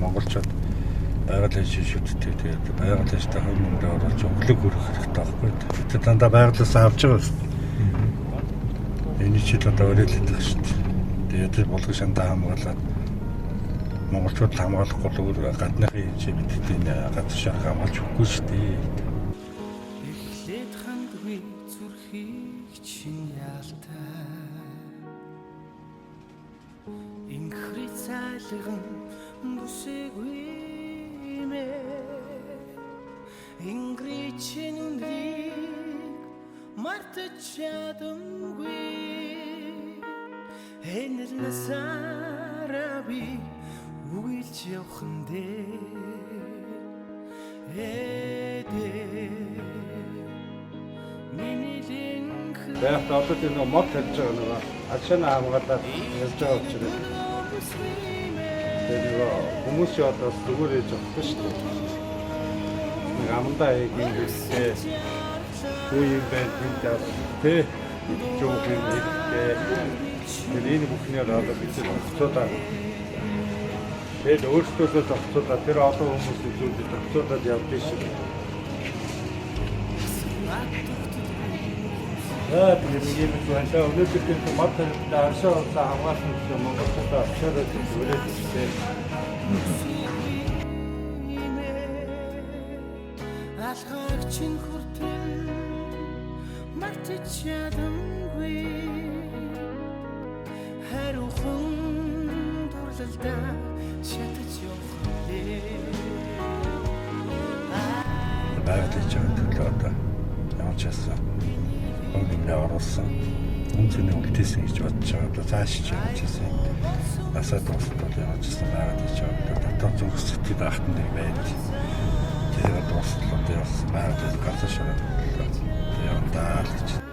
монголчууд байгаль шишүүдтэй тэгээд байгаль ажтай хүмүүндээ оруулж өглөг өрөх хэрэгтэй байхгүй. Тэгээд дандаа байгалиас авч байгаа шүү. Энэ ч одоо өрөөлөд байгаа шүү. Тэгээд болгон шандаа хамгаалаад монголчууд хамгаалахгүй л өөр гадныхын хэмжээний газар шарх хамгаалж өгөхгүй шүү дээ. Эхлээд хандгүй зүрхийг чинь яалтай инхри цайлган бүсэггүй мэ ингри чинүндрийг мартаж чадамгүй энэр насаараа би үгэлж явхан дээр Баярт одоо энэ мод тарьж байгаа нэг ачаана хамгаалаад явж байгаа учраас тэгээд хүмүүс одоо зүгээр ээж авахгүй шүү дээ. Нэг амандаа ийм хэлээ үе юм байна тий жоо хэлээ энэ бүхнээр одоо бид зөвхөн тэгээд өөрсдөө зөвхөн тэр олон хүмүүсийн зүйлд зөвхөн явж шүү. Тэгээд юм байна. Өнөөдөр тийм мод таашаа хамгаалсан юм Монголд авчираад үлээд ирсэн. Алхагчин хүртэл мартаж чадамгүй хариухан дурлалдаа шатаж явахлаа. Байгаль чангалт одоо ямар ч яасан өнөмөр оруулсан үнцний үлдээсэн гэж бодож байгаа. Одоо цааш ч явж байсан. Насаа дуустал явж байсан байгаад ч одоо дотор зүрх сэтгэл ахтан нэг байд. Тэгээд дуустал одоо явсан байгаад газар шараад явандаа л гэж.